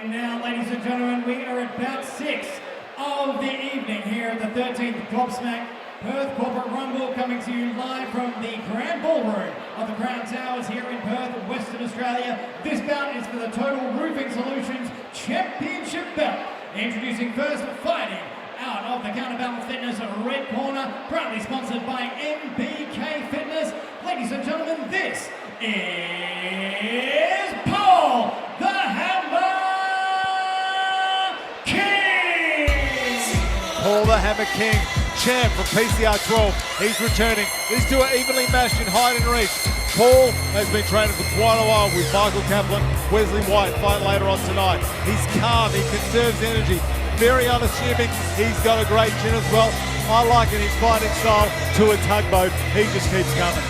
And now, ladies and gentlemen, we are at bout 6 of the evening here at the 13th Gobsmack Perth Corporate Rumble, coming to you live from the Grand Ballroom of the Crown Towers here in Perth, Western Australia. This bout is for the Total Roofing Solutions Championship belt. Introducing first, fighting out of the Counterbalance Fitness red corner, proudly sponsored by MBK Fitness. Ladies and gentlemen, this is Paul the Hammer King! Paul the Hammer King, champ from PCR 12. He's returning. These two are evenly matched in height and reach. Paul has been training for quite a while with Michael Kaplan, Wesley White, fight later on tonight. He's calm, he conserves energy, very unassuming. He's got a great chin as well. I like it, his fighting style to a tugboat. He just keeps coming.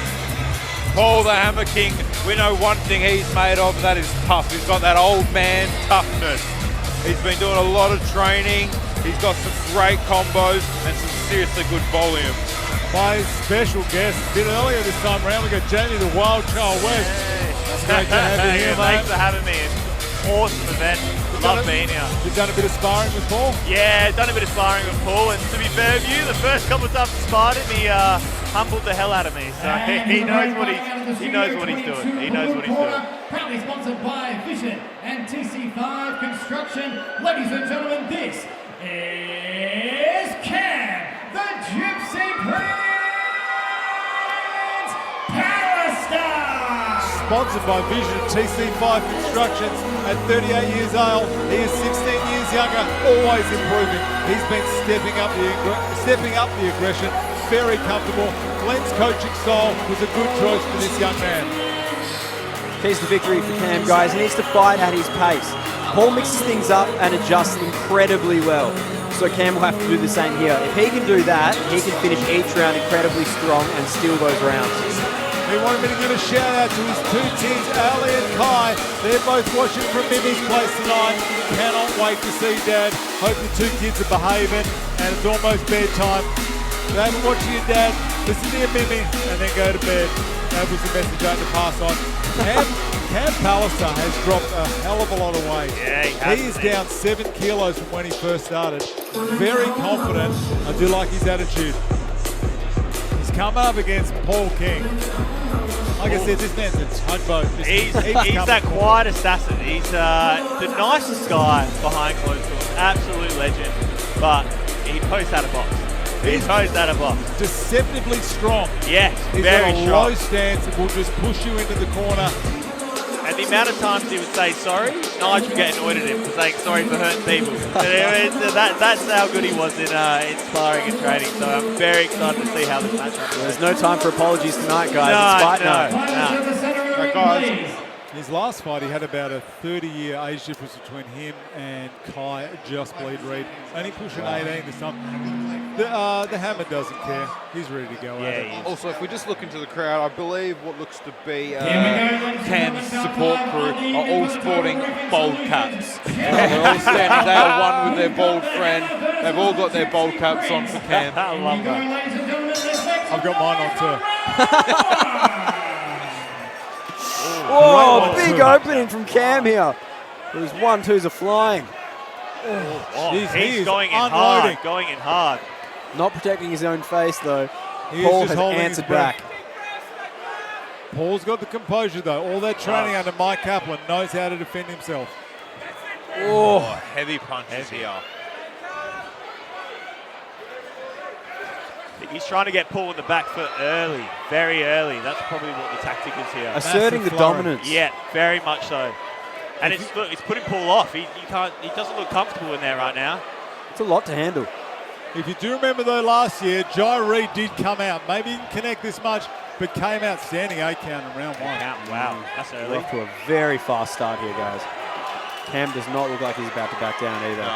Paul the Hammer King, we know one thing he's made of, that is tough. He's got that old man toughness. He's been doing a lot of training. He's got some great combos and some seriously good volume. My special guest, a bit earlier this time around, we got Jamie the Wild Child West. It's great to have you here, mate. Thanks for having me. It's an awesome event. Love being here. You've done a bit of sparring with Paul? Yeah, done a bit of sparring with Paul, and to be fair with you, the first couple of times I sparred him, he humbled the hell out of me. So he knows what he's doing. He knows what he's doing. Proudly sponsored by Vision and TC5 Construction. Ladies and gentlemen, this is Cam, the Gypsy Prince Pallister. Sponsored by Vision TC5 Constructions. At 38 years old, he is 16 years younger, always improving. He's been stepping up the aggression, very comfortable. Glenn's coaching style was a good choice for this young man. Keys to victory for Cam, guys. He needs to fight at his pace. Paul mixes things up and adjusts incredibly well. So Cam will have to do the same here. If he can do that, he can finish each round incredibly strong and steal those rounds. He wanted me to give a shout out to his two teams, Ali and Kai. They're both watching from Mimi's place tonight. Cannot wait to see Dad. Hope the two kids are behaving, and it's almost bedtime. They haven't watched your Dad, listen to your Mimi, and then go to bed. That was the message I had to pass on. Cam Pallister has dropped a hell of a lot of weight. Yeah, he is down 7 kilos from when he first started. Very confident. I do like his attitude. He's come up against Paul King. Like I said, this man's a tugboat. He's that quiet assassin. He's the nicest guy behind closed doors. Absolute legend. But he posts out of box. He's posts out of box. Deceptively strong. Yes, He's very got a strong. low stance and will just push you into the corner. And the amount of times he would say sorry, Nigel would get annoyed at him for saying sorry for hurting people. That's how good he was in sparring and training. So I'm very excited to see how this matchup goes. There's no time for apologies tonight, guys. It's fight night. His last fight, he had about a 30-year age difference between him and Kai Just Bleed Reed. Only pushing 18 this time. The Hammer doesn't care. He's ready to go. Also, if we just look into the crowd, I believe what looks to be Cam's support crew are all sporting bold caps. They're all standing. They are one with their bold friend. They've all got their bold caps on for Cam. I love that. I've got mine on too. Whoa, big opening from Cam here. Those 1-2s are flying. He's going in hard. Going in hard. Not protecting his own face, though. Paul has answered back. Paul's got the composure, though. All that training under Mike Kaplan, knows how to defend himself. Oh, heavy punches here. He's trying to get Paul in the back foot early, very early. That's probably what the tactic is here. Asserting the dominance. Yeah, very much so. And it's putting Paul off. He doesn't look comfortable in there right now. It's a lot to handle. If you do remember, though, last year, Jai Reid did come out. Maybe he didn't connect this much, but came out standing 8 count in round 1. Wow, that's early. We're off to a very fast start here, guys. Cam does not look like he's about to back down either.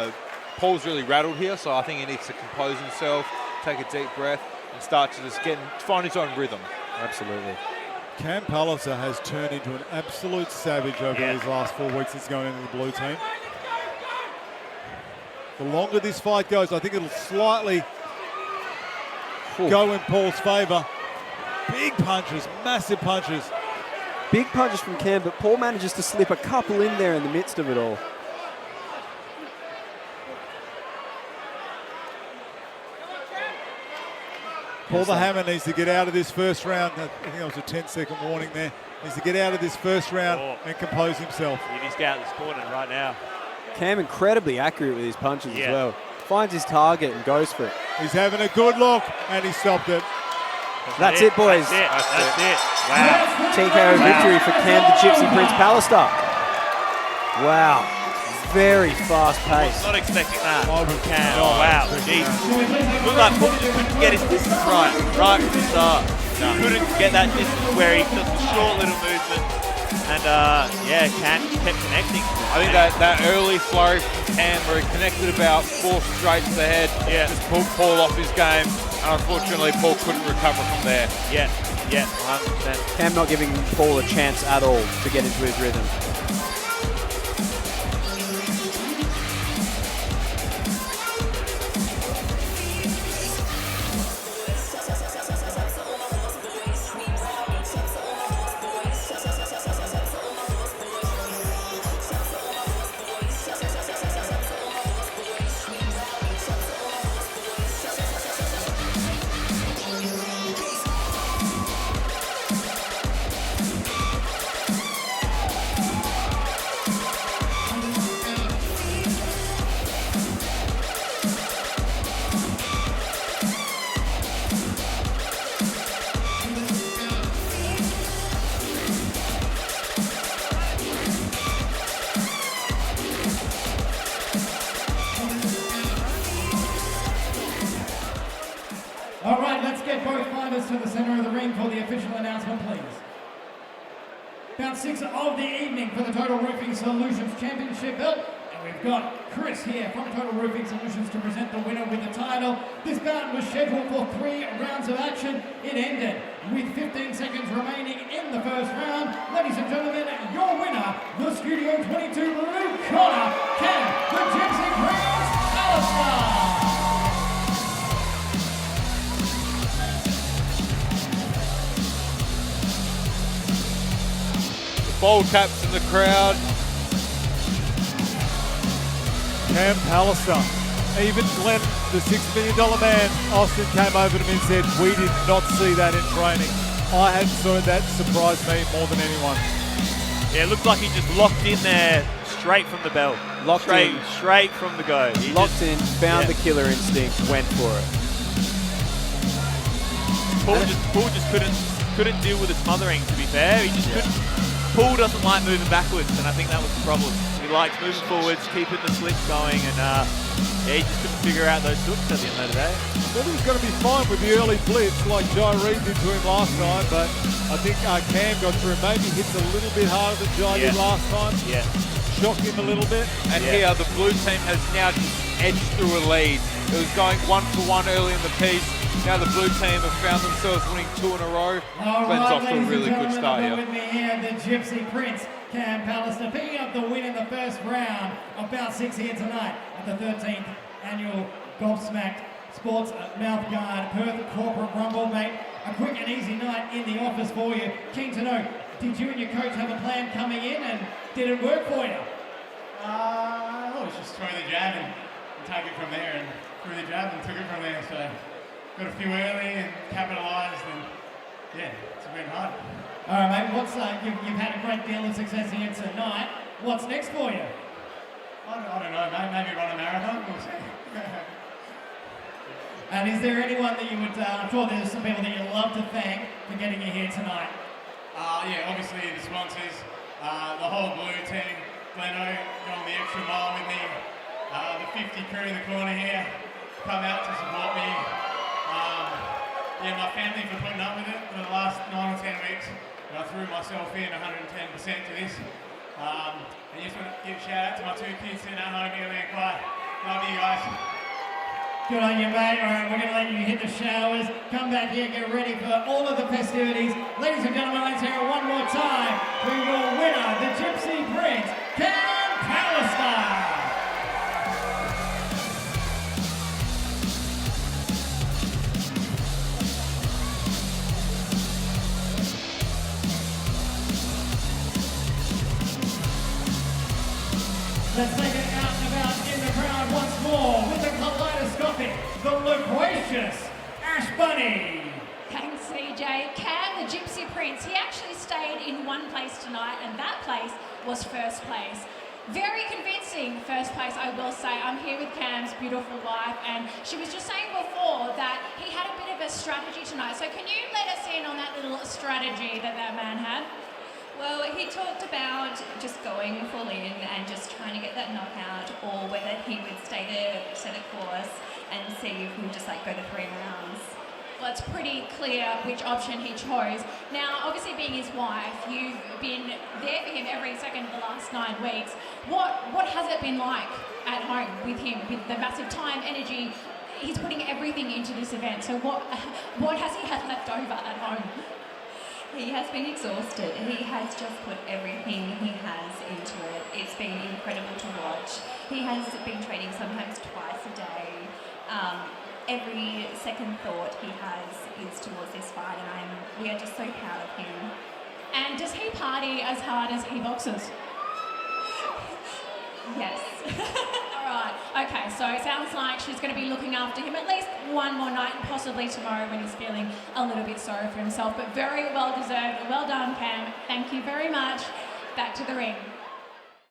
No. Paul's really rattled here, so I think he needs to compose himself, take a deep breath, and start to just find his own rhythm. Absolutely. Cam Pallister has turned into an absolute savage over these last 4 weeks since going into the blue team. The longer this fight goes, I think it'll slightly go in Paul's favour. Big punches, massive punches. Big punches from Cam, but Paul manages to slip a couple in there in the midst of it all. Paul the Hammer needs to get out of this first round. I think that was a 10-second warning there. Needs to get out of this first round and compose himself. He needs to get out of this corner right now. Cam incredibly accurate with his punches as well. Finds his target and goes for it. He's having a good look, and he stopped it. That's it, boys. That's it. Wow. TKO victory for Cam the Gypsy Prince Pallister. Wow. Very fast pace. Not expecting that from Cam. Oh, wow. Jeez. Looked like Paul just couldn't get his distance right from the start. He couldn't get that distance where he took a short little movement. And, Cam kept connecting. I think that early flurry from Cam where he connected about 4 straights ahead, just pulled Paul off his game. And unfortunately, Paul couldn't recover from there. Yeah, 100%. Cam not giving Paul a chance at all to get into his rhythm. All right, let's get both fighters to the center of the ring for the official announcement, please. Bout 6 of the evening for the Total Roofing Solutions Championship belt. And we've got Chris here from Total Roofing Solutions to present the winner with the title. This bout was scheduled for 3 rounds of action. It ended with 15 seconds remaining in the first round. Ladies and gentlemen, your winner, the Studio 22 blue corner, Cam the Gypsy Prince Pallister. Bowl caps in the crowd. Cam Pallister. Even Glenn, the $6 million man, Austin came over to me and said, we did not see that in training. I hadn't seen that. Surprised me more than anyone. Yeah, it looked like he just locked in there straight from the bell. Straight from the go. He locked in, found the killer instinct, went for it. Paul just couldn't deal with the smothering, to be fair. He just couldn't. Paul doesn't like moving backwards, and I think that was the problem. He likes moving forwards, keeping the slips going, and he just couldn't figure out those hooks at the end of the day. I thought he was going to be fine with the early blitz like Jai Reid did to him last time, but I think Cam got through. Maybe hits a little bit harder than Jai did last time. Yeah. Shocked him a little bit. And here, the blue team has now just edged through a lead. It was going 1-for-1 early in the piece. Now the blue team have found themselves winning 2 in a row. Glenn's off to a really good start here. With me here, the Gypsy Prince, Cam Pallister, picking up the win in the first round of bout 6 here tonight at the 13th annual Gobsmacked Sports Mouth Guard Perth Corporate Rumble, mate. A quick and easy night in the office for you. Keen to know, did you and your coach have a plan coming in, and did it work for you? It was just throw the jab and take it from there, and threw the jab and took it from there. So got a few early and capitalised, and it's been hard. All right, mate. What's you've had a great deal of success here tonight. What's next for you? I don't know, mate. Maybe run a marathon. We'll see. And is there anyone that you would? I'm sure there's some people that you love to thank for getting you here tonight. Obviously the sponsors, the whole blue team, Gleno going the extra mile with me, the 50 crew in the corner here, come out to support me. My family for putting up with it for the last 9 or 10 weeks. I threw myself in 110% to this. And just want to give a shout out to my 2 kids sitting at home, Ellie and Clyde. Love you guys. Good on you, mate. All right, we're going to let you hit the showers. Come back here, get ready for all of the festivities. Ladies and gentlemen, let's hear it one more time for your winner, the Gypsy Prince, Cam Pallister. Let's take it out and about in the crowd once more with the kaleidoscopic, the loquacious Ash Bunny. Thanks, CJ. Cam, the Gypsy Prince, he actually stayed in one place tonight, and that place was first place. Very convincing first place, I will say. I'm here with Cam's beautiful wife, and she was just saying before that he had a bit of a strategy tonight. So can you let us in on that little strategy that man had? Well, he talked about just going full in and just trying to get that knockout, or whether he would stay to set a course and see if we would just like go to 3 rounds. Well, it's pretty clear which option he chose. Now, obviously being his wife, you've been there for him every second of the last 9 weeks. What has it been like at home with him, with the massive time, energy? He's putting everything into this event. So what has he had left over at home? He has been exhausted. He has just put everything he has into it. It's been incredible to watch. He has been training sometimes twice a day. Every second thought he has is towards this fight, and we are just so proud of him. And does he party as hard as he boxes? Yes. All right. Okay, so it sounds like she's going to be looking after him at least one more night, and possibly tomorrow when he's feeling a little bit sorry for himself. But very well deserved. Well done, Cam. Thank you very much. Back to the ring.